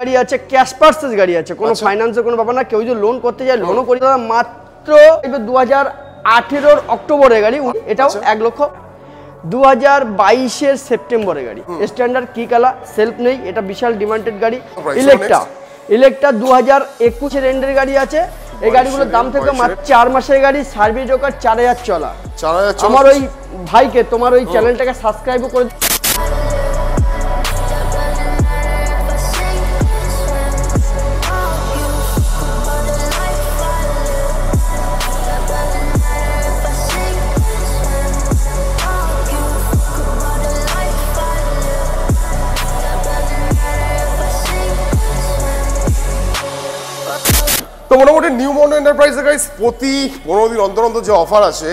গাড়ি আছে, cash purchase গাড়ি আছে, কোনো ফাইন্যান্সের কোনো ব্যাপার না। কেউ যদি লোন করতে যায় লোনও করে দেওয়া, মাত্র 2018 অক্টোবরের গাড়ি, এটাও 1 লক্ষ। 2022 সেপ্টেম্বরের গাড়ি, স্ট্যান্ডার্ড কি কালার, সেলফ নেই, এটা বিশাল ডিমান্ডেড গাড়ি। ইলেকট্রা 2021 এন্ডের গাড়ি আছে। এই গাড়িগুলোর দাম থেকে মাত্র 4 মাসের গাড়ি, সার্ভিস রেকর্ড 4000 চলা। আমার ওই ভাইকে তোমার ওই চ্যানেলটাকে সাবস্ক্রাইবও করে। তো মোটামুটি নিউ মন্ডো এন্টারপ্রাইজে গাইস প্রতি 15 দিন অন্তর অন্তর যে অফার আছে,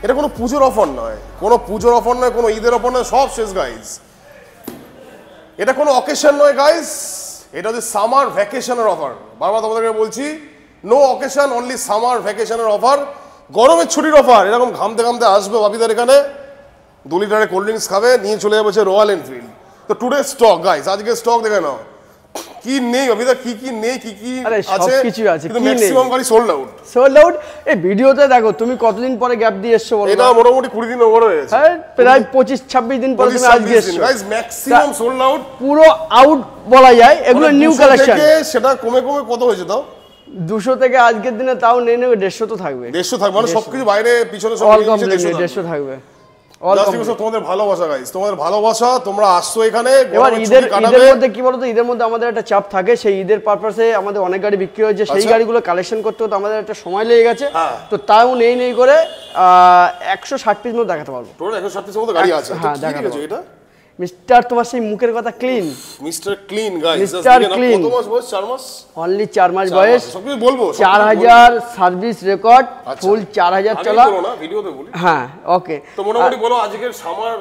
এটা কোনো পুজোর অফার নয়, কোনো পুজোর অফার নয়, কোনো ঈদের অফার নয়, সব শেষ গাইস। এটা কোনো অকেশন নয় গাইস, এটা হচ্ছে সামার ভ্যাকেশনের অফার। বারবার তোমাদেরকে বলছি, নো অকেশন, অনলি সামার ভ্যাকেশনের অফার, গরমের ছুটির অফার। এরকম ঘামতে ঘামতে আসবে বাপিদার এখানে, 2 লিটারের কোল্ড ড্রিঙ্কস খাবে, নিয়ে চলে যাবে রয়্যাল এনফিল্ড। তো টুডে স্টক গাইস, আজকে স্টক দেখে নাও কি নেই অভিদা, কি কি নেই, কি কি আছে, কিছু আছে, কিন্তু ম্যাক্সিমাম গাড়ি সোল্ড আউট। এই ভিডিওতে দেখো তুমি কতদিন পরে গ্যাপ দিয়ে এসছো বলো। এটা মোটামুটি 20 দিন ওভার হয়ে গেছে। হ্যাঁ, প্রায় 25-26 দিন পরে তুমি আজকে এসছো গাইস। ম্যাক্সিমাম সোল্ড আউট, পুরো আউট বলা যায়। এগুলো নিউ কালেকশন। সেটা কমে কমে কত হয়েছে তাও? 200 থেকে আজকের দিনে তাও নেই 150 তো থাকবে। 150 থাকবে, মানে সবকিছু বাইরে পিছনে সব 150 থাকবে। তোমাদের ভালোবাসা গাইস, তোমাদের ভালোবাসা, তোমরা আসছো এখানে। এবার ঈদের মধ্যে কি বলতো, ঈদের মধ্যে আমাদের একটা চাপ থাকে, সেই ঈদের পারপাসে আমাদের অনেক গাড়ি বিক্রি হয়েছে, সেই গাড়িগুলো কালেকশন করতে হতো, আমাদের একটা সময় লেগে গেছে। তো তাও নেই করে 160 পিস মতো দেখাতে পারবো। টোটাল 160 পিসের মতো গাড়ি আছে। হ্যাঁ, ঠিক আছে। এটা মিস্টার, তোমার সেই মুখের কথা clean, mister clean guys. Mister clean. কত মাস বয়স? 4 মাস, অনলি 4 মাস বয়স। সবকিছু বলবো। 4000 সার্ভিস রেকর্ড, ফুল 4000 চলা। বলো না, ভিডিওতে বলি। হ্যাঁ, ওকে। তো মোটামুটি বলো আজকের সামার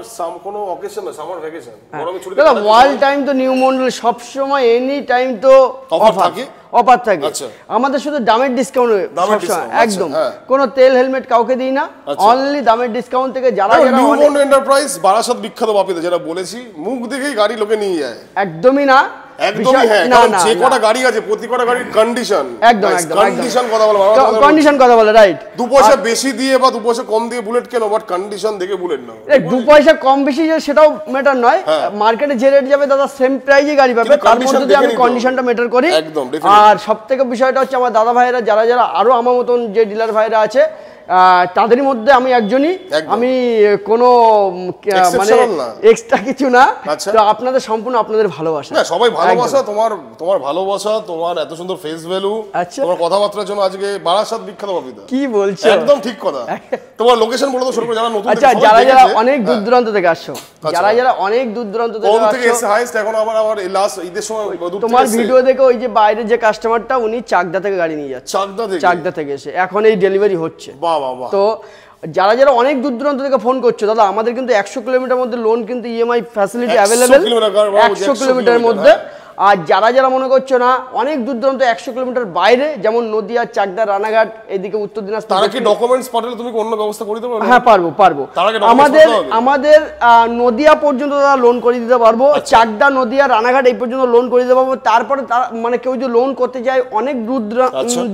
কোনো অকেশন না, সামার ভ্যাকেশন, গরমে ছুটি। দাদা অল টাইম তো নিউ মডেল, সব সময় এনি টাইম তো অফার থাকে। আমাদের শুধু দামের ডিসকাউন্ট, একদম কোনো তেল হেলমেট কাউকে দিই না, অনলি দামের ডিসকাউন্ট থেকে। যারা নিউ মন্ডো এন্টারপ্রাইজ বারাসাত বিখ্যাত বাপিতে, যেটা বলেছি, মুখ দেখেই গাড়ি লোকে নিয়ে যায়। একদমই না, একদমই হ্যাঁ। কারণ যে কটা গাড়ি আছে, প্রতি কটা গাড়ির কন্ডিশন, একদম কন্ডিশন কথা বলে, কন্ডিশন কথা বলে, রাইট। 2 পয়সা বেশি দিয়ে বা 2 পয়সা কম দিয়ে বুলেট কেন, বাট কন্ডিশন দেখে বুলেট নাও। 2 পয়সা কম বেশি সেটাও ম্যাটার নয়, মার্কেটে যে রেট যাবে দাদা সেম প্রাইজে গাড়ি পাবে, তার মধ্যে যদি আমি কন্ডিশনটা ম্যাটার করি। আর সবথেকে বিষয়টা হচ্ছে আমার দাদা ভাইরা যারা আরো আমার মতন যে ডিলার ভাইরা আছে, তাদের মধ্যে আমি একজনই, আমি কোনো মানে এক্সট্রা কিছু না। তো আপনাদের সম্পূর্ণ আপনাদের ভালোবাসা, না সবাই ভালোবাসা, তোমার ভালোবাসা, তোমার এত সুন্দর ফেস ভ্যালু, তোমার কথাবার্তার জন্য আজকে বারাসাত বিখ্যাত বাপিদা। কি বলছো? একদম ঠিক কথা। তোমার লোকেশন বলো তো শুরু করে, যারা নতুন। আচ্ছা, যারা অনেক দূর দূরান্ত থেকে আসছো, যারা অনেক দূর দূরান্ত থেকে এসে হাইস্ট এখন আবার লাস্ট ঈদের সময় তোমার ভিডিও দেখে ওই যে বাইরে যে কাস্টমারটা, উনি চাকদা থেকে গাড়ি নিয়ে যাচ্ছে, চাকদা থেকে এসে এখন এই ডেলিভারি হচ্ছে। তো যারা অনেক দূর দূরান্ত থেকে ফোন করছো, দাদা আমাদের কিন্তু 100 কিলোমিটার মধ্যে লোন কিন্তু ইএমআই ফ্যাসিলিটি অ্যাভেলেবেল, 100 কিলোমিটারের মধ্যে। আর যারা মনে করছো না অনেক দূর দূরান্ত 100 কিলোমিটার বাইরে, যেমন নদিয়া, চাকদা, রানাঘাট, এদিকে উত্তর দিনাজপুর, তারা কি ডকুমেন্টস পাঠালে তুমি অন্য ব্যবস্থা করে দিতে পারবে? হ্যাঁ, পারবো। আমাদের নদিয়া পর্যন্ত দাদা লোন করে দিতে পারবো, চাকদা, নদিয়া, রানাঘাট এই পর্যন্ত লোন করে দিতে পারবো। তারপরে মানে কেউ যদি লোন করতে যায় অনেক দূর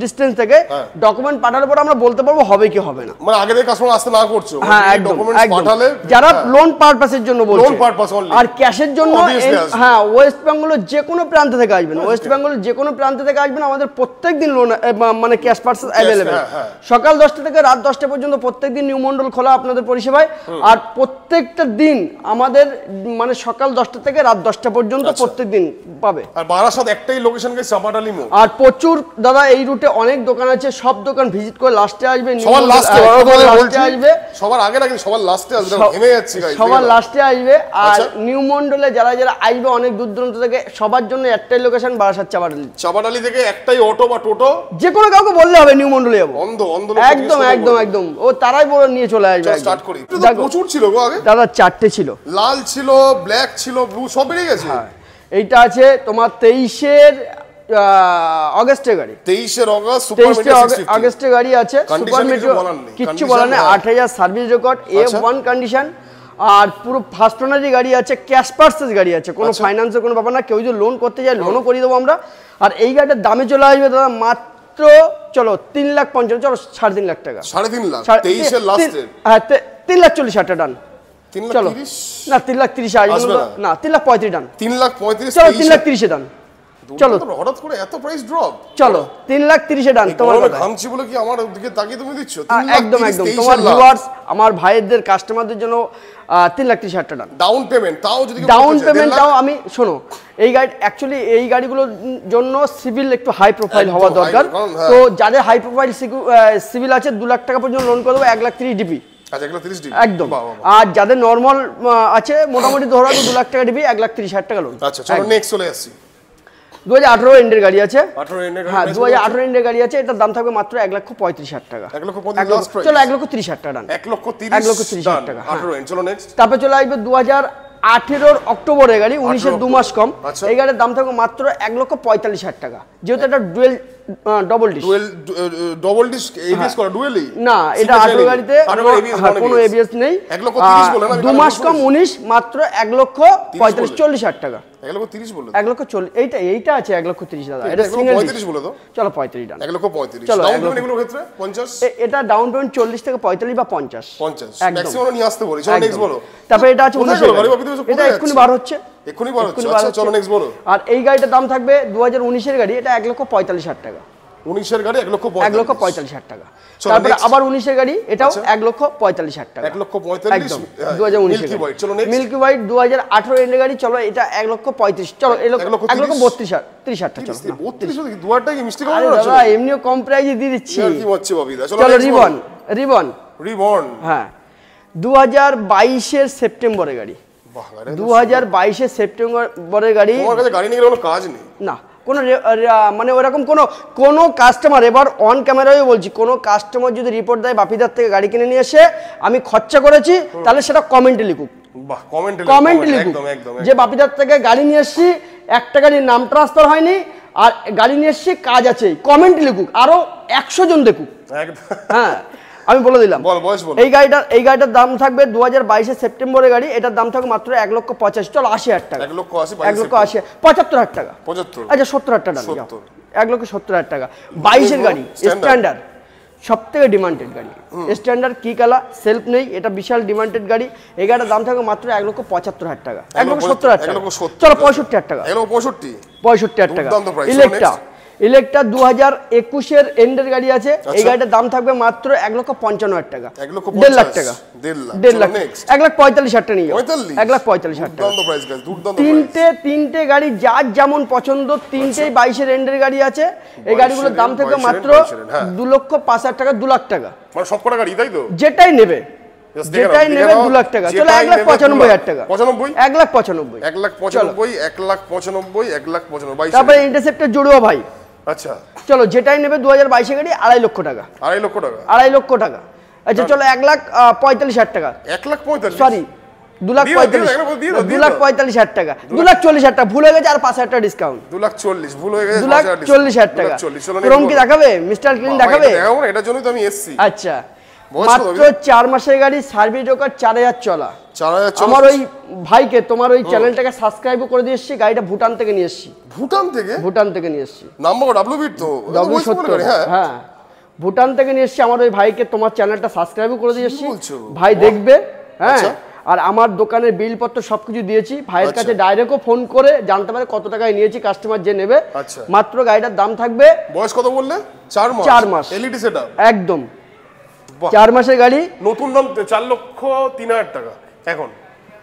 ডিস্টেন্স থেকে, ডকুমেন্ট পাঠানোর পর আমরা বলতে পারবো হবে কি হবে না, মানে আগে থেকে কাস্টমার আসতে না করছো। হ্যাঁ, ডকুমেন্টস পাঠালে যারা লোন পারপাসের জন্য বলছে, আর ক্যাশের জন্য, হ্যাঁ, ওয়েস্ট বেঙ্গলের যে কোনো প্রান্ত থেকে আসবেন, ওয়েস্ট বেঙ্গলের যে কোনো প্রান্ত থেকে আসবেন, আমাদের প্রত্যেকদিন লোন মানে ক্যাশ পার্সেস অ্যাভেলেবেল। সকাল 10টা থেকে রাত 10টা পর্যন্ত প্রত্যেকদিন নিউ মন্ডল খোলা আপনাদের পরিষেবায়। আর প্রত্যেকটা দিন আমাদের মানে সকাল 10টা থেকে রাত 10টা পর্যন্ত প্রত্যেকদিন পাবে। আর বারাসাত একটাই লোকেশন কে চাপাডালি মোড়। আর প্রচুর দাদা এই রুটে অনেক দোকান আছে, সব দোকান ভিজিট করে লাস্টে আসবে, সবার লাস্টে আসবে, সবার আগে না, সবার লাস্টে আসবে, ঘেমে যাচ্ছে গাইস, সবার লাস্টে আসবে। আর নিউ মন্ডলে যারা আসবে অনেক দূর দূরান্ত থেকে, সবার জন্য একটাই লোকেশন, বারাসাত চাপাডালি থেকে একটাই অটো বা টোটো, যে কোনো কাউকে বললে হবে নিউ মন্ডলে যাবো, একদম ও তারাই বলে নিয়ে চলে আসবে। স্টার্ট করি। প্রচুর ছিল গো আগে দাদা, 4টে ছিল, লাল ছিল, ব্ল্যাক ছিল, ব্লু, সব বেরিয়ে গেছে। হ্যাঁ, এইটা আছে তোমার 23 অগস্টের গাড়ি, 23 অগস্ট, অগস্টের গাড়ি আছে, সুপার মেট্রো, কিচ্ছু বলার নেই, 8000 সার্ভিস রেকর্ড, A1 কন্ডিশন। আর পুরো ফার্স্ট ওনারই গাড়ি আছে, ক্যাশ পার্সেস গাড়ি আছে, কোনো ফাইন্যান্সের কোনো ব্যাপার না, কেউ যদি লোন করতে চায় লোনও করে দেবো আমরা। আর এই গাড়িটার দামে চলে আসবে দাদা মাত্র চলো 3,50,000, চলো 3.5 লাখ টাকা। 3.5 লাখ 23 এর লাস্টে? হ্যাঁ 3,40,000 ডান। চলো না 3,30,000 আসবে না, 3,35,000 ডান। 3,35,000 চলো 3,30,000 ডান। চলো হঠাৎ করে এত প্রাইস ড্রপ, চলো 3,30,000 ডান। তোমার কথা ঘামছি বলে কি আমার দিকে তাকিয়ে তুমি দিচ্ছ? একদম একদম তোমার ভিউয়ার্স আমার ভাইদের কাস্টমারদের জন্য 3,30,000 ডান। ডাউন পেমেন্ট তাও যদি ডাউন পেমেন্ট তাও আমি শোনো এই গাড়ি অ্যাকচুয়ালি এই গাড়িগুলোর জন্য সিভিল একটু হাই প্রোফাইল হওয়া দরকার। তো যাদের হাই প্রোফাইল সিভিল আছে 2 লাখ টাকা পর্যন্ত লোন করে দেবো 1,30,000 ডিপি। আচ্ছা 1,30,000 ডিপি একদম। আর যাদের নরমাল আছে মোটামুটি ধরো 2 লাখ টাকা ডিপি 1,30,000 টাকা লোন। আচ্ছা চলো নেক্সট চলে আসছি। 2018 এন্ডের গাড়ি আছে। 18 এন্ডের গাড়ি, হ্যাঁ 2018 এন্ডের গাড়ি আছে, এটার দাম থাকবে মাত্র 1,35,000 টাকা। 1,35,000 লাস্ট প্রাইস। চলো 1,30,000 টাকা ডান। 1,30,000 টাকা 18 এন্ড। চলো নেক্সট। তারপর চলে আসবে 2018 অক্টোবরের গাড়ি, 19-এর 2 মাস কম। এই গাড়ির দাম থাকবে মাত্র 1,45,000 টাকা, যেহেতু এটা dual double dish. Double dish ABS করা ডুয়েলই না, এটা 18 গাড়িতে কোনো এবিএস নেই। 1,30,000 বলে না, 2 মাস কম 19 মাত্র 1,45,000 টাকা। 1,30,000 বলে 1,40,000 এইটা আছে 1,30,000 দাদা। এটা সিঙ্গেল 1,35,000 বলে তো। চলো 35 ডান। 1,35,000 চলো ডাউন পেমেন্ট এগুলোর ক্ষেত্রে 50। এটা ডাউন পেমেন্ট 40 থেকে 45 বা 50 ম্যাক্সিমাম নিয়ে আসতে বলি। চলো নেক্সট বলো। তারপর এটা আছে 19 এটা এক্ষুনি বার হচ্ছে। এক্ষুনি বার হচ্ছে। আচ্ছা চলো নেক্সট বলো। আর এই গাড়িটার দাম থাকবে 2019 এর গাড়ি, এটা 1,45,000 টাকা। 19 এর গাড়ি 1,45,000 টাকা। তারপরে আবার 19 এর গাড়ি, এটাও 1,45,000 টাকা। 1,45,000 2019 এর গাড়ি। চলো নেক্সট। মিল্কি হোয়াইট 2018 এর গাড়ি, চলো এটা 1,35,000। চলো 1,32,000 টাকা। চলো 32 দুয়ারটা কি মিষ্টি খাওয়া আছে? দাদা এমনিও কম প্রাইসে দিয়ে দিচ্ছি। কি হচ্ছে বাবিদা? চলো রিবন। হ্যাঁ 2022 এর সেপ্টেম্বরের গাড়ি। 2022 এর সেপ্টেম্বরের গাড়ি। তোমার কাছে গাড়ি নিয়ে কোনো কাজ নেই না, কোনো মানে ওরকম কোনো কাস্টমার, এবার অন ক্যামেরায় বলছি, কোনো কাস্টমার যদি রিপোর্ট দেয় বাপিদার থেকে গাড়ি কিনে নিয়ে এসে আমি খরচা করেছি, তাহলে সেটা কমেন্টে লিখুক। বাহ, কমেন্টে লিখুক যে বাপিদার থেকে গাড়ি নিয়ে এসেছি, একটা গাড়ির নাম ট্রান্সফার হয়নি আর গাড়ি নিয়ে এসেছি কাজ আছে, কমেন্ট লিখুক, আরো 100 জন দেখুক। হ্যাঁ আমি বলে দিলাম। এই গাড়িটার দাম থাকবে 2022 এর সেপ্টেম্বরের গাড়ি, এটার দাম থাকবে মাত্র 1,85,000। চলো 80,000 টাকা। 1,80,000 75,000 টাকা। আচ্ছা 70,000 টাকা। 1,70,000 টাকা। 22 এর গাড়ি স্ট্যান্ডার্ড, সব থেকে ডিমান্ডেড গাড়ি। স্ট্যান্ডার্ড কি কালা, সেলফ নেই, এটা বিশাল ডিমান্ডেড গাড়ি। এই গাড়িটার দাম থাকবে মাত্র 1,75,000 টাকা। 1,70,000 টাকা। চলো 65,000 টাকা। 65,000 টাকা। ইলেকট্রা 2021 এর এন্ডের গাড়ি আছে, এই গাড়িটার দাম থাকবে মাত্র 1,55,000 টাকা। 1.5 লাখ টাকা। 1.5 লাখ। 1,45,000 টাকা নিয়ে 1,45,000 টাকা। তিনটে গাড়ি যার যেমন পছন্দ, তিনটেই 22 এর এন্ডের গাড়ি আছে। এই গাড়িগুলোর দাম থাকবে মাত্র 2,05,000 টাকা, 2 লাখ টাকা। মানে সব কটা গাড়ি তাই তো? যেটাই নেবে 2 লাখ টাকা। চলো 1,95,000 টাকা। 1,95,000। 1,95,000। তারপরে ইন্টারসেপ্টর জুড়ো ভাই। আচ্ছা চলো যেটাই নেবে 2022 এর গাড়ি 2.5 লক্ষ টাকা। 2.5 লক্ষ টাকা। আচ্ছা চলো 1,45,000 টাকা। 1,45,000 সরি 2,45,000 টাকা। 2,40,000 টাকা ভুল হয়ে গেছে, আর 5,000 টাকা ডিসকাউন্ট। 2,40,000 ভুল হয়ে গেছে। 2,40,000 টাকা। ক্রোম কি দেখাবে? মিস্টার ক্লিন দেখাবে? এটার জন্যই তো আমি এসেছি। আচ্ছা মাত্র 4 মাসের গাড়ি, সার্ভিস রেকর্ড 4,000 চলা। আমার ওই ভাইকে তোমার ওই চ্যানেলটাকে সাবস্ক্রাইব করে দিয়ে এসেছি, গাড়িটা ভুটান থেকে নিয়ে এসেছি। ভুটান থেকে নিয়ে এসেছি। নাম্বার ডাব্লিউবিট তো W70। হ্যাঁ ভুটান থেকে নিয়ে এসেছি। আমার ওই ভাইকে তোমার চ্যানেলটা সাবস্ক্রাইব করে দিয়ে এসেছি, ভাই দেখবে। হ্যাঁ আর আমার দোকানের বিলপত্র সবকিছু দিয়েছি। ভাইয়ের কাছে ডাইরেক্টও ফোন করে জানতে পারে কত টাকায় নিয়েছি, কাস্টমার যে নেবে। মাত্র গাড়িটার দাম থাকবে, বয়স কত বললে? 4 মাস। এলইডি সেটআপ একদম 4 মাসের গাড়ি। নতুন দাম 4,03,000 টাকা এখন।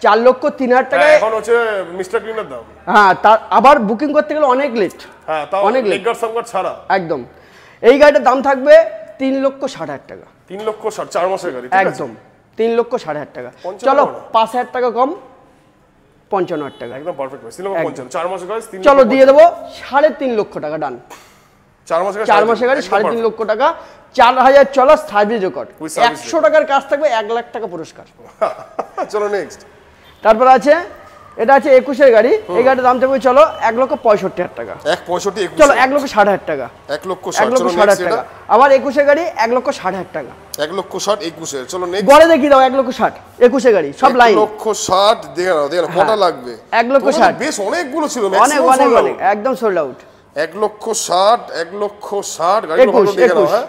4,03,000 টাকা এখন হচ্ছে মিস্টার ক্লিনের দাম। হ্যাঁ তার আবার বুকিং করতে গেলে অনেক লেট। হ্যাঁ তাও অনেক লেট, গার্ড সামগার্ড ছাড়া। একদম। এই গাড়িটার দাম থাকবে 3,60,000 টাকা। 3,60,000 4 মাসের গাড়ি। একদম 3,60,000 টাকা। চলো 5,000 টাকা কম, 55,000 টাকা। একদম পারফেক্ট প্রাইস। 3,55,000 4 মাসের গাড়ি। চলো দিয়ে দেবো 3.5 লক্ষ টাকা ডান। 4 মাসের গাড়ি 3.5 লক্ষ টাকা। 4,000 চলা, সার্ভিস রেকর্ড। 100 টাকার কাজ থাকবে, 1 লাখ টাকা পুরস্কার। চলো নেক্সট। তারপর আছে এটা আছে 21 এর গাড়ি। এই গাড়ির দাম থাকবে চলো 1,65,000 টাকা। 1,65,000 চলো 1,60,000 টাকা। 1,60,000 টাকা। আবার 21 এর গাড়ি 1,60,000 টাকা। 1,60,000 21 চলো নেক্সট গড়ে দেখি দাও 1,60,000 21 গাড়ি সব লাইন 1,60,000 দেখে নাও কটা লাগবে 1,60,000 বেশ অনেকগুলো ছিল অনেক একদম সোল্ড আউট 1,60,000 গাড়ি ভালো দেখে নাও হ্যাঁ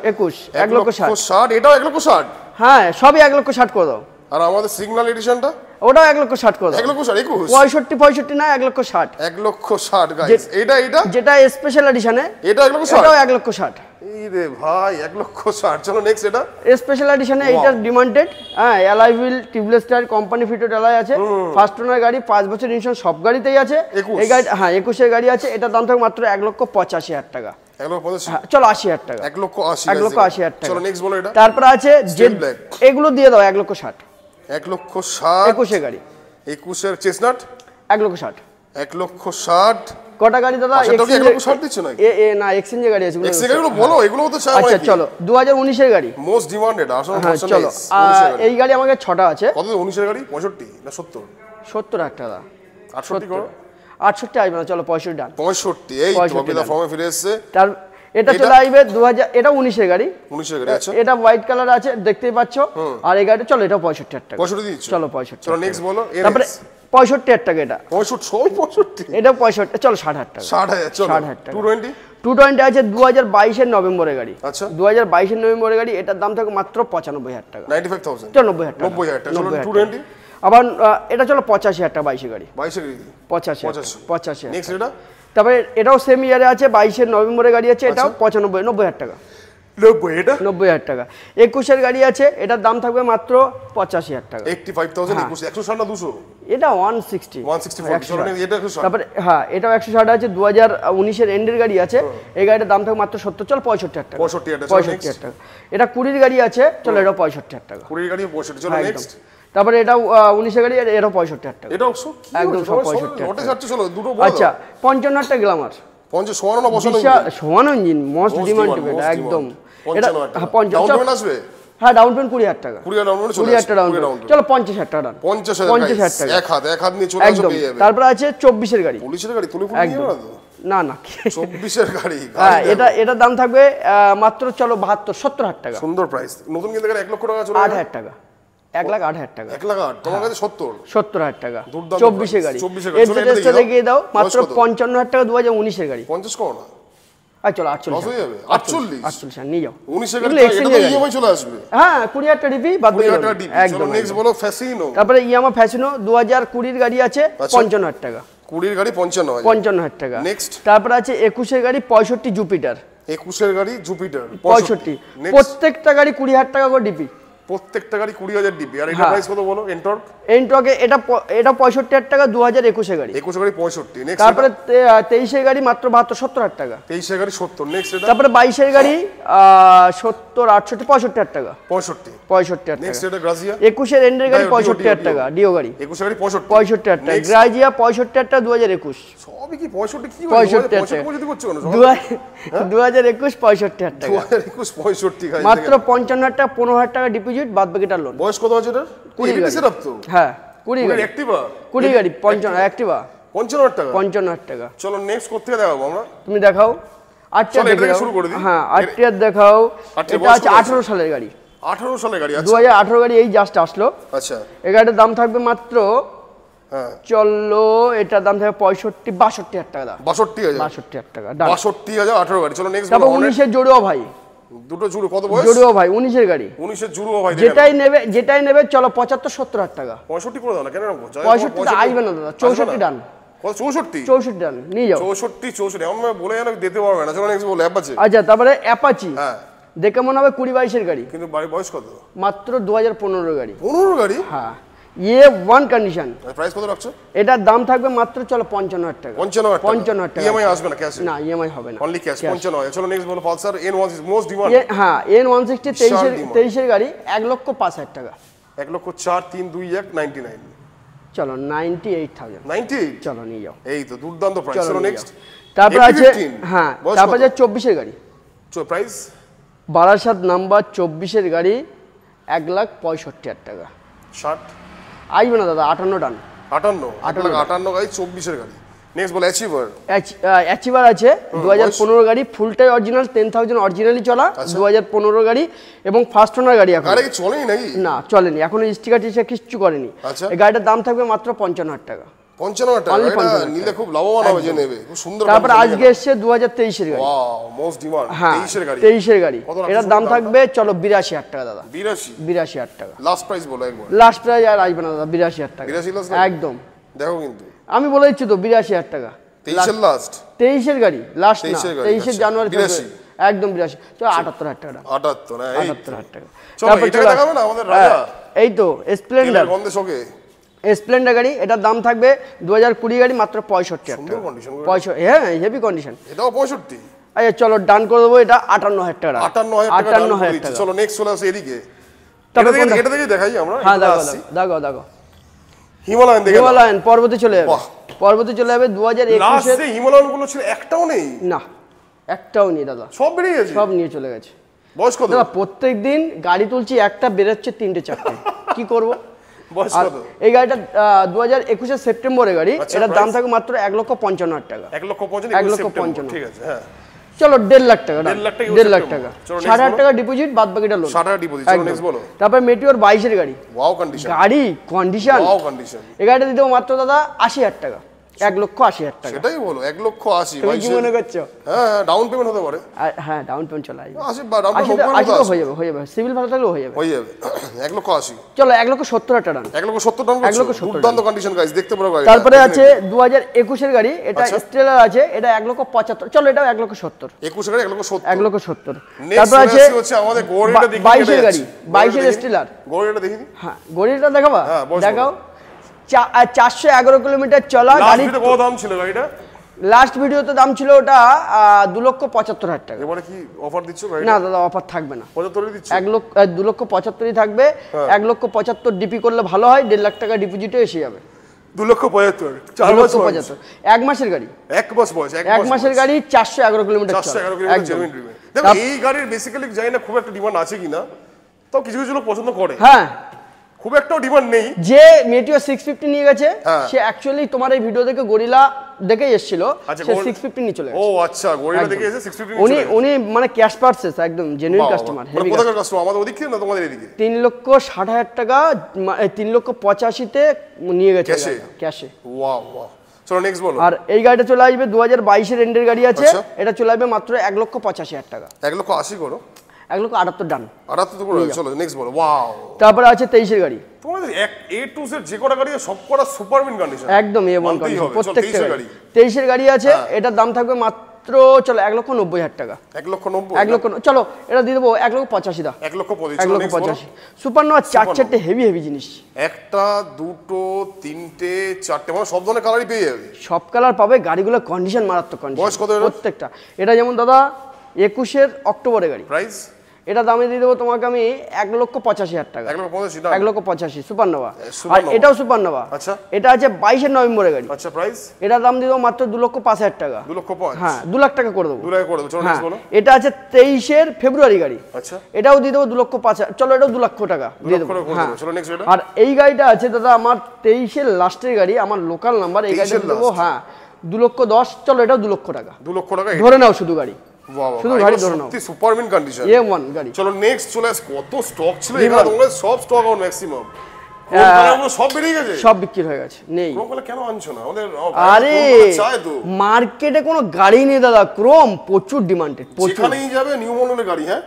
1,60,000 এটাও 1,60,000 হ্যাঁ সবই 1,60,000 করে দাও আর আমাদের সিগন্যাল এডিশনটা ওটাও 1,60,000 করে দাও 1,60,000 65 না 1,60,000 1,60,000 গাইস এটা যেটা স্পেশাল এডিশনে এটা 1,60,000 এটাও 1,60,000 এই রে ভাই 1,60,000 চলো নেক্সট এটা স্পেশাল এডিশনে এইটা ডিমান্ডেড হ্যাঁ alloy wheel tubeless tyre company fitted alloy আছে ফার্স্ট ওনার গাড়ি 5 বছর ইনস্যুরেন্স সব গাড়িতেই আছে এই গাড়ি হ্যাঁ 21 এর গাড়ি আছে এটা দাম থাকবে মাত্র 1,85,000 টাকা 1,85,000 চলো 80,000 টাকা 1,80,000 টাকা চলো নেক্সট বলো এটা তারপর আছে জেড এগুলো দিয়ে দাও 1,60,000 1,60,000 21 এর গাড়ি 21 এর চেসনাট 1,60,000 1,60,000 কটা গাড়ি দাদা এক্সচেঞ্জ 1,60,000 দিচ্ছ না না এক্সচেঞ্জে গাড়ি আছে এক্সচেঞ্জ গাড়িগুলো বলো এগুলো তো চাই আচ্ছা চলো 2019 এর গাড়ি মোস্ট ডিমান্ডেড আসলে চলো এই গাড়ি আমাকে 6টা আছে কত 19 এর গাড়ি 65 না 70 70 টাকা 68 করো 68 আসবে না চলো 65 ডান 65 এই তো বিদা ফর্মে ফিরে এসেছে তার এটা চলে আসবে 2000 এটা 19 এর গাড়ি 19 এর গাড়ি আচ্ছা এটা হোয়াইট কালার আছে দেখতেই পাচ্ছ আর এই গাড়িটা চলো এটা 65,000 টাকা 65 দিচ্ছ চলো 65 চলো নেক্সট বলো তারপরে 65,000 টাকা এটা 65 এটা 65 চলো 60,000 টাকা 60,000 চলো 60,000 টাকা 220 আছে 2022 এর নভেম্বরের গাড়ি আচ্ছা 2022 এর নভেম্বরের গাড়ি এটার দাম থাকে মাত্র 95,000 টাকা 95,000 চলো 90,000 টাকা 90,000 টাকা চলো 220 আবার এটা চলো 85,000 টাকা 22 এর গাড়ি 22 এর গাড়ি 85 নেক্সট এটা তারপরে এটাও সেম ইয়ারে আছে 22 এর নভেম্বরের গাড়ি আছে এটাও 90,000 টাকা 90 এটা 90,000 টাকা 21 এর গাড়ি আছে এটার দাম থাকবে মাত্র 85,000 টাকা 85,000 160 না 200 এটা 160 164 চলো এটা 160 তারপরে হ্যাঁ এটাও 160 আছে 2019 এর এন্ডের গাড়ি আছে এই গাড়িটার দাম থাকবে মাত্র 70 চল 65,000 টাকা 65,000 টাকা এটা 20 এর গাড়ি আছে চলো এটা 65,000 টাকা 20 এর গাড়ি 65 চলো নেক্সট তারপরে এটা 19 এর গাড়ি এটাও 65,000 টাকা এটাও একদম 65,000 টাকা ওটা যাচ্ছে চলো দুটো বলো আচ্ছা 55,000 টাকা গ্ল্যামার 50 সোয়ানো না বসানো সোয়ানো ইঞ্জিন মোস্ট ডিমান্ডেড এটা একদম এটা 50 ডাউন পেমেন্ট আসবে হ্যাঁ ডাউন পেমেন্ট 20,000 টাকা 20,000 ডাউন পেমেন্ট 20,000 টাকা ডাউন চলো 50,000 টাকা ডাউন 50,000 টাকা এক হাত নিয়ে চলে আসবে পেয়ে যাবে তারপর আছে 24 এর গাড়ি 19 এর গাড়ি তুলে ফুল নিয়ে না না 24 এর গাড়ি হ্যাঁ এটা দাম থাকবে মাত্র চলো 70,000 টাকা সুন্দর প্রাইস নতুন কিনতে গেলে 1 লক্ষ টাকা চলে 8,000 টাকা 1,08,000 টাকা 1,08,000 তোমার কাছে 70,000 টাকা 24 এর গাড়ি এটা দেখিয়ে দাও মাত্র 55,000 টাকা 2019 এর গাড়ি 50 করো না আর চলো 48 হয়ে যাবে 48 নিয়ে যাও 19 এর গাড়ি এটা তো ইএমআই চলে আসবে হ্যাঁ 20,000 টাকা ডিপি বাদ বাকি একদম নেক্সট বলো ফ্যাসিনো তারপরে ইয়ামা ফ্যাসিনো 2020 এর গাড়ি আছে 55,000 টাকা 20 এর গাড়ি 55,000 টাকা নেক্সট তারপরে আছে 21 এর গাড়ি 65 জুপিটার 21 এর গাড়ি জুপিটার 65 প্রত্যেকটা গাড়ি 20,000 টাকা করে ডিপি প্রত্যেকটা গাড়ি 20,000 ডিপি আর এটা প্রাইস কত বলো এনটর্ক এটা 65,000 টাকা 2021 এর গাড়ি 21 গাড়ি 65 নেক্সট তারপরে 23 এর গাড়ি মাত্র 70,000 টাকা 23 এর গাড়ি 70 নেক্সট এটা তারপরে 22 এর গাড়ি 70 68 65,000 টাকা 65,000 নেক্সট এটা গ্রাজিয়া 21 এর এন্ডের গাড়ি 65,000 টাকা ডিও গাড়ি 21 এর গাড়ি 65,000 টাকা গ্রাজিয়া 65,000 টাকা 2021 সবই কি 65 কি 65 করছো কেন 2021 65,000 টাকা 2021 65 গাইস মাত্র 55,000 টাকা 15,000 টাকা ডিপোজিট বাদ বাকিটা লোন বয়স কত আছে এটা 20 গাড়ি সেটআপ তো হ্যাঁ 20 গাড়ি অ্যাক্টিভা 20 গাড়ি 55 অ্যাক্টিভা 55,000 টাকা 55,000 টাকা চলো নেক্সট করতে দেখাবো আমরা তুমি দেখাও 8টা দেখে শুরু করে দিই হ্যাঁ 8টা দেখাও এটা আছে 18 সালের গাড়ি 18 সালের গাড়ি আছে 2018 গাড়ি এই জাস্ট আসলো আচ্ছা এই গাড়িটার দাম থাকবে মাত্র হ্যাঁ চলো এটার দাম থাকবে 62,000 টাকা দাম 62,000 টাকা 62,000 18 গাড়ি চলো নেক্সট তারপর 19 এর জড়ুয়া ভাই দুটো জুড়ো কত বয়স জড়ুয়া ভাই 19 এর গাড়ি 19 এর জুড়ো ভাই যেটাই নেবে চলো 75,000 টাকা 65 করে দাও না কেন রাখবো 65 টা আইবে না দাদা 64 ডান কত 64 64 ডান নিয়ে যাও 64 এমন ভাবে বলে জানো দিতে পারবে না চলো নেক্সট বলো অ্যাপাচি আচ্ছা তারপরে অ্যাপাচি হ্যাঁ দেখে মনে হবে 20-22 এর গাড়ি কিন্তু বয়স কত মাত্র 2015 এর গাড়ি 15 গাড়ি হ্যাঁ ये वन कंडीशन প্রাইস কত রাখছো এটার দাম থাকবে মাত্র চলো 55,000 টাকা 55,000 টাকা ইএমআই আসবে না ক্যাশ না ইএমআই হবে না অনলি ক্যাশ 55,000 চলো নেক্সট বলো পালসার N160 মোস্ট ডিমান্ড হ্যাঁ N160 23 এর গাড়ি 1,05,000 টাকা 1,04,321,99 চলো 98,000 চলো নিয়ে যাও এই তো দুর্দান্ত প্রাইস চলো নেক্সট তারপর আছে হ্যাঁ তারপর আছে 24 এর গাড়ি প্রাইস বারাসাত নাম্বার 24 এর গাড়ি 1,65,000 টাকা 60 আইবে না দাদা 58 ডান 58 গাড়ি 24 এর গাড়ি নেক্সট বল অ্যাচিভার। অ্যাচিভার আছে 2015 গাড়ি, ফুলটাই অরিজিনাল, 10,000 অরিজিনালি চলা, 2015 গাড়ি এবং ফার্স্ট ওনার গাড়ি। এখন গাড়ি চলেনি নাকি? না চলেনি, এখন স্টিকার টিস্টার কিচ্ছু করেনি। এই গাড়িটার দাম থাকবে মাত্র 55,000 টাকা। 55,000 টাকা, এটা নিলে খুব লাভবান হবে যে নেবে, খুব সুন্দর। তারপর আজকে এসেছে 2023 এর গাড়ি। ওয়াও, মোস্ট ডিমান্ড 23 এর গাড়ি। 23 এর গাড়ি, এটার দাম থাকবে চলো 82,000 টাকা দাদা। 82,000 টাকা লাস্ট প্রাইস বলো একবার। লাস্ট প্রাইস আর আসবে না দাদা, 82,000 টাকা 82 লাস্ট একদম। দেখো কিন্তু আমি বলে দিচ্ছি তো 82,000 টাকা 23 এর লাস্ট, 23 এর গাড়ি লাস্ট না, 23 জানুয়ারি 82 একদম 82। চলো 78,000 টাকা। 78,000 টাকা। তারপর এটা দেখাবে না আমাদের রাজা, এই তো স্প্লেন্ডার। গন্ধে শোকে স্প্লেন্ডার গাড়ি, এটার দাম থাকবে 2020 গাড়ি মাত্র 65,000 টাকা। 65, হ্যাঁ হেভি কন্ডিশন। এটাও 65। আচ্ছা চলো ডান করে দেবো, এটা 58,000 টাকা। 58,000 টাকা। চলো নেক্সট চলে আসে এদিকে। এটা দেখে দেখাই আমরা। হ্যাঁ দাও হিমালয়ান পর্বতে চলে যাবে। 2021 লাস্ট যে হিমালয়ান গুলো ছিল একটাও নেই। না একটাও নেই দাদা, সব বেরিয়ে গেছে, সব নিয়ে চলে গেছে। বয়স কত দাদা? প্রত্যেকদিন গাড়ি তুলছি, একটা বেরোচ্ছে 3টে 4টে, কি করব? বয়স কত? এই গাড়িটা 2021 সেপ্টেম্বরের গাড়ি, এটার দাম থাকবে মাত্র 1,55,000 টাকা। 1,55,000, ঠিক আছে। হ্যাঁ চলো 1,50,000 টাকা। 1,50,000 টাকা, 60,000 টাকা ডিপোজিট, বাদ বাকিটা লোন। 60,000 ডিপোজিট। চলো নেক্সট বলো। তারপর মেটিওর 22 এর গাড়ি। ওয়াও কন্ডিশন গাড়ি, কন্ডিশন ওয়াও কন্ডিশন। এই গাড়িটা দিতে মাত্র দাদা 80,000 টাকা, 1,80,000 টাকা। সেটাই বলো, 1,80,000। তুমি কি মনে করছো? হ্যাঁ ডাউন পেমেন্ট হতে পারে। হ্যাঁ ডাউন পেমেন্ট চলে আসবে। 80 বা ডাউন পেমেন্ট হয়ে যাবে, সিভিল ভালো থাকলে হয়ে যাবে। 1,80,000। চলো 1,70,000 টাকা। 1,70,000 টাকা। 1,70,000 দুর্দান্ত কন্ডিশন গাইস, দেখতে পারো গাড়ি। তারপরে আছে 2021 এর গাড়ি, এটা স্টেলার আছে, এটা 1,75,000। চলো এটাও 1,70,000। 21 এর গাড়ি 1,70,000। 1,70,000। তারপর আছে আমাদের গোরিটা দেখি। 22 এর গাড়ি, 22 এর স্টেলার। গোরিটা দেখি। হ্যাঁ গোরিটা দেখাবা? দেখাও। 411 কিলোমিটার চলা গাড়ি। কত দাম ছিল গাড়িটা? লাস্ট ভিডিওতে দাম ছিল ওটা 2,75,000 টাকা। এবারে কি অফার দিচ্ছ গাড়ি? না দাদা অফার থাকবে না, 75 দিচ্ছ। 2,75,000 থাকবে। 1,75,000 ডিপি করলে ভালো হয়, 1,50,000 টাকা ডিপোজিটে এসে যাবে। 2,75,000 4 মাস বয়স। 1 মাসের গাড়ি, 1 মাস বয়স। 1 মাসের গাড়ি, 411 কিলোমিটার। 411 kilometre genuine driven. দেখো এই গাড়ির বেসিক্যালি জানি না খুব একটা ডিমান্ড আছে কিনা, তো কিছু কিছু লোক পছন্দ করে। হ্যাঁ খুব একটা ডিমান্ড নেই। যে মেটিও 650 নিয়ে গেছে, সে অ্যাকচুয়ালি তোমার এই ভিডিও দেখে গরিলা দেখে এসেছিল, সে 650 নিয়ে চলে গেছে। ও আচ্ছা, গরিলা দেখে এসে 650 উনি মানে ক্যাশ পারচেস, একদম জেনুইন কাস্টমার। মানে কোথাকার কাস্টমার? আমাদের ওদিক থেকে না তোমাদের এদিকে? 3,60,000 টাকা 3,85,000 তে নিয়ে গেছে ক্যাশে। Wow wow. চলো নেক্সট বলো। আর এই গাড়িটা চলে আসবে 2022 এর এন্ডের গাড়ি আছে, এটা চলে আসবে মাত্র 1,85,000 টাকা। 1,80,000 করো। 1,78,000 ডান। 78 তো করে চলো নেক্সট বলো। ওয়াও। তারপরে আছে 23 এর গাড়ি। তোমাদের A to Z যে কটা গাড়ি সব কটা সুপার মিন কন্ডিশন, একদম A1 কন্ডিশন প্রত্যেকটা গাড়ি। 23 এর গাড়ি আছে, এটার দাম থাকবে মাত্র চলো 1,90,000 টাকা। 1,90,000 চলো এটা দিয়ে দেবো 1,85,000 দা। 1,85,000 সুপারনোভা 4-4টে হেভি জিনিস। একটা দুটো তিনটে চারটে মানে সব ধরনের কালারই পেয়ে যাবে। সব কালার পাবে, গাড়িগুলো কন্ডিশন মারাত্মক কন্ডিশন। বয়স কত এর? প্রত্যেকটা। এটা যেমন দাদা 21 এর অক্টোবরের গাড়ি। প্রাইস এটা দামে দিয়ে দেবো তোমাকে আমি 1,85,000 টাকা। 1,85,000 সুপারনোভা। আর এটাও সুপারনোভা। আচ্ছা এটা আছে 22 এর নভেম্বরের গাড়ি। আচ্ছা প্রাইস? এটা দাম দিয়ে দেবো মাত্র 2,05,000 টাকা। 2,05,000? হ্যাঁ 2,00,000 টাকা করে দেবো। 2,00,000 করে দেবো। চলো নেক্সট বলো। এটা আছে 23 এর ফেব্রুয়ারি গাড়ি। আচ্ছা এটাও দিয়ে দেবো 2,05,000। চলো এটাও 2,00,000 টাকা দিয়ে দেবো। চলো নেক্সট এটা। আর এই গাড়িটা আছে দাদা আমার 23 এর লাস্টের গাড়ি, আমার লোকাল নাম্বার। এই গাড়িটা দেবো 2,10,000। চলো এটাও 2,00,000 টাকা। 2,00,000 টাকা ধরে নাও শুধু গাড়ি। শুধু গাড়ি ধরে নাও। সুপারমিন কন্ডিশন A1 গাড়ি। চলো নেক্সট চলে আস। কত স্টক ছিল এখানে, তোমাদের সব স্টক আউট ম্যাক্সিমাম। সব বেরিয়ে গেছে, সব বিক্রি হয়ে গেছে, নেই। ক্রোম কেন আনছো না? আমাদের আরে মার্কেটে কোনো গাড়ি নেই দাদা, ক্রোম প্রচুর ডিমান্ডেড। যেখানেই যাবে নিউ মডেলের গাড়ি। হ্যাঁ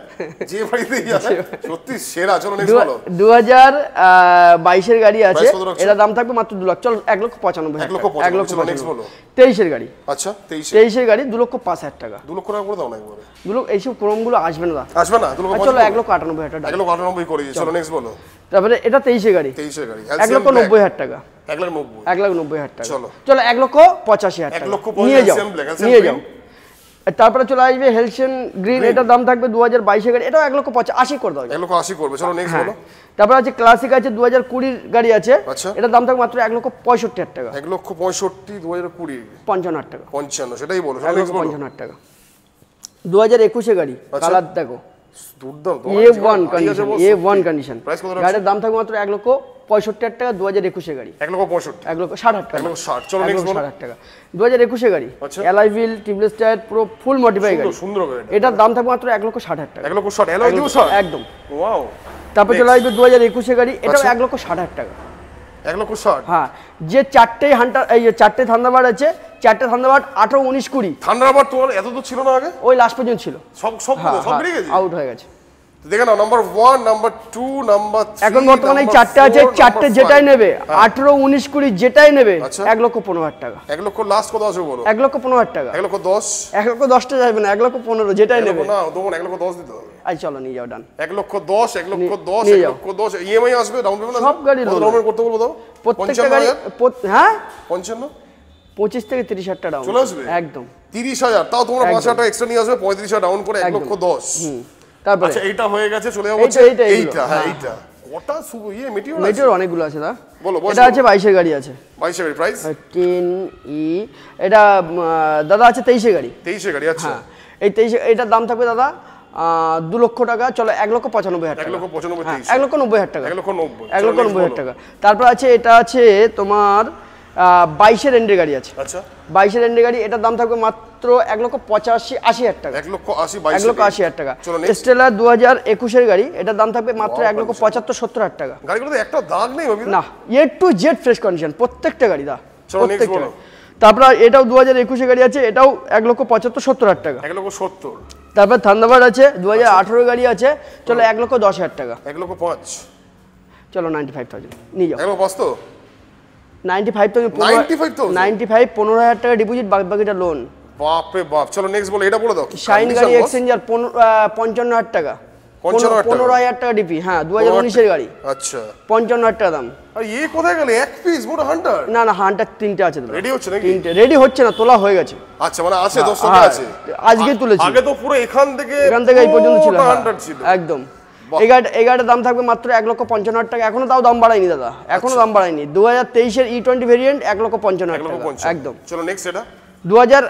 যে বাড়িতেই যাবে সত্যি সেরা। চলো নেক্সট বলো। 2022 এর গাড়ি আছে, এর দাম থাকবে মাত্র 2,00,000। চলো 1,95,000। 1,95,000। চলো নেক্সট বলো। 23 এর গাড়ি। আচ্ছা 23 এর গাড়ি 2,05,000 টাকা। 2,00,000 টাকা করে দাও না একবারে। এইসব ক্রোম গুলো আসবে না, আসবে না। চলো 1,98,000 টাকা। 1,98,000 করে দিই। চলো নেক্সট বলো। তারপরে এটা 23 এর গাড়ি। 23 এর গাড়ি 1,90,000 টাকা। 1,90,000 টাকা। চলো 1,85,000 টাকা নিয়ে যাও, নিয়ে যাও। তারপরে চলে আসবে হেলসেন গ্রিন। এটার দাম থাকবে 2022 এর গাড়ি, এটাও 1,85,000 করে দাও। 1,80,000 করবে। চলো নেক্সট বলো। তারপর আছে ক্লাসিক আছে 2020 গাড়ি আছে, এটার দাম থাকবে মাত্র 1,65,000 টাকা। 1,65,000 2020 55,000 টাকা। 55 সেটাই বলো। 55,000 টাকা। 2021 এর গাড়ি, কালার দেখো দুর্দান্ত A1 কন্ডিশন, A1 কন্ডিশন। গাড়ির দাম থাকবে মাত্র 1,65,000 টাকা, 2021 এর গাড়ি। 1,65,000 টাকা। 1,60,000 চলো নেক্সট বলো। 1,60,000 টাকা 2021 এর গাড়ি, অ্যালয় হুইল, টিউবলেস টায়ার, পুরো ফুল মডিফাই গাড়ি। সুন্দর গাড়ি। এটার দাম থাকবে মাত্র 1,60,000 টাকা। 1,60,000 অ্যালয় দিও স্যার একদম। ওয়াও। তারপর চলে আসবে 2021 এর গাড়ি, এটাও 1,60,000 টাকা। 1,60,000 হ্যাঁ, যে চারটে হান্টার, এই যে চারটে থান্ডারবার্ড আছে, চারটে থান্ডারবার্ড 18, 19, 20। থান্ডারবার্ড তোমার এত তো ছিল না আগে? ওই লাস্ট পর্যন্ত ছিল, সব বেরিয়ে গেছে, আউট হয়ে গেছে। দেখে নাও নাম্বার 1, নাম্বার 2, নাম্বার 3। এখন বর্তমানে এই চারটে আছে, চারটে যেটাই নেবে 18, 19, 20 যেটাই নেবে 1,15,000 টাকা। 1 লক্ষ লাস্ট কত আছে বলো? 1,15,000 টাকা। 1,10,000 1,10,000 টা যাবে না, 1,15,000 যেটাই নেবে। না তখন 1,10,000 দিতে হবে। আই চলো নিয়ে যাও, ডান। 1,10,000 1,10,000 ইএমআই আসবে, ডাউন পেমেন্ট সব গাড়ি লোন করতে বলবো দাও। প্রত্যেকটা গাড়ি হ্যাঁ 55 25 থেকে 30,000 টাকা ডাউন চলে আসবে একদম। 30,000 তাও তোমরা 5,000 টাকা এক্সট্রা নিয়ে আসবে, 35,000 ডাউন করে 1,10,000। তারপরে আচ্ছা এইটা হয়ে গেছে, চলে যাবো এইটা। হ্যাঁ এইটা কটা মেটিওর অনেকগুলো আছে দা। বলো এটা আছে 22 এর গাড়ি আছে। 22 এর প্রাইস 10E। এটা দাদা আছে 23 এর গাড়ি। 23 এর গাড়ি আচ্ছা। এই 23 এটার দাম থাকবে দাদা 2 লক্ষ টাকা। চলো 1,95,000 টাকা। 1,95,000 1,90,000 টাকা। 1,90,000 টাকা। তারপর আছে এটা আছে তোমার 22 এর এন্ডের গাড়ি আছে। আচ্ছা 22 এর এন্ডের গাড়ি, এটার দাম থাকবে মাত্র 1,85,000 টাকা। 1,80,000 টাকা। স্টেলার 2021 এর গাড়ি, এটার দাম থাকবে মাত্র 1,75,000 টাকা। গাড়িগুলোতে একটা দাগ নেই না, A to Z fresh condition প্রত্যেকটা গাড়ি দা। চলো নেক্সট বলো। তারপর এটাও 2021 এর গাড়ি আছে, এটাও 1,75,000 টাকা। 1,70,000। তারপর থান্ডারবার্ড আছে 2018 গাড়ি আছে, চলো 1,10,000 টাকা। 1,05,000 চলো 95,000 নিয়ে যাও। 1,05,000 তো 95,000 95 15,000 টাকা ডিপোজিট, বাকিটা লোন। বাপ রে বাপ। চলো নেক্সট বলো, এটা বলে দাও। শাইন গাড়ি এক্সচেঞ্জার 55,000 টাকা। 15,000 টাকা ডিপি। হ্যাঁ 2019 এর গাড়ি। আচ্ছা 55,000 টাকা দাম। আর এই কোথায় গেলে এক পিস বড় হান্টার? না না, হান্টার 3টে আছে দাদা। রেডি হচ্ছে নাকি? 3টে রেডি হচ্ছে না, তোলা হয়ে গেছে। আচ্ছা মানে আছে, 10 টাকা আছে, আজকে তুলেছি। আগে তো পুরো এখান থেকে এই পর্যন্ত ছিল হান্টার ছিল একদম। এই গাড়িটার দাম থাকবে মাত্র 1,55,000 টাকা। এখনো তাও দাম বাড়ায়নি দাদা, এখনো দাম বাড়ায়নি। 2023 এর E20 ভেরিয়েন্ট 1,55,000 টাকা একদম। চলো নেক্সট এটা 2000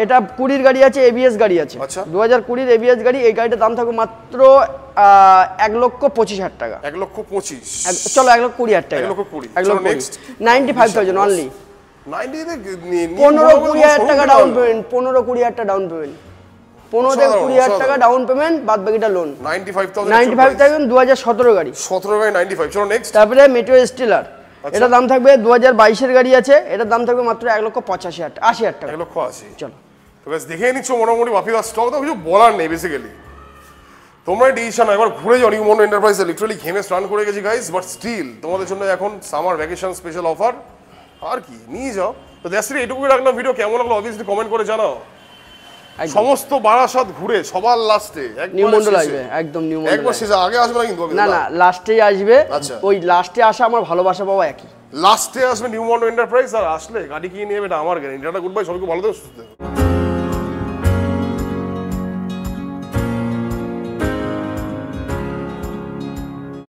এটা 20 গাড়ি আছে, এবিএস গাড়ি আছে। 2020 এবিএস গাড়ি, এই গাড়িটার দাম থাকবে মাত্র 1,25,000 টাকা। 1,25,000 চলো 1,20,000 টাকা। 1,20,000 নেক্সট 95,000 অনলি। 15-20,000 টাকা ডাউন পেমেন্ট। 15-20,000 টাকা ডাউন পেমেন্ট। 15-20,000 টাকা ডাউন পেমেন্ট, বাদ বাকিটা লোন। 95,000 2017 গাড়ি। 17 গাড়ি 95। চলো নেক্সট। তারপরে মেট্রো স্টেলার, এটার দাম থাকবে 2022 এর গাড়ি আছে, এটার দাম থাকবে মাত্র 1,85,000 টাকা। 1,80,000 চলো তো গাইস দেখে নিচ্ছ মোটামুটি বাপিদা স্টক, তো কিছু বলার নেই বেসিক্যালি। তোমরা ডিসিশন একবার ঘুরে যাও নিউ মন্ডো এন্টারপ্রাইজে, লিটারালি ঘেমে স্নান করে গেছি গাইস, বাট স্টিল তোমাদের জন্য এখন সামার ভ্যাকেশন স্পেশাল অফার। আর কি নিয়ে যাও। তো দ্যাটস ইট, এটুকুই রাখলাম। ভিডিও কেমন লাগলো অবভিয়াসলি কমেন্ট করে জানাও। সমস্ত বারাসাত ঘুরে সবার লাস্টে নিউ মন্ডো আসবে, একদম নিউ মন্ডো। একবার শেষে আগে আসবে না কিন্তু? না না, লাস্টেই আসবে। ওই লাস্টে আসা আমার ভালোবাসা পাওয়া একই। লাস্টে আসবে নিউ মন্ডো এন্টারপ্রাইজ, আর আসলে গাড়ি কিনে নিয়ে যাবে, এটা আমার গ্যারান্টি। টাটা, গুড বাই, সবাইকে ভালো থেকো, সুস্থ থেকো।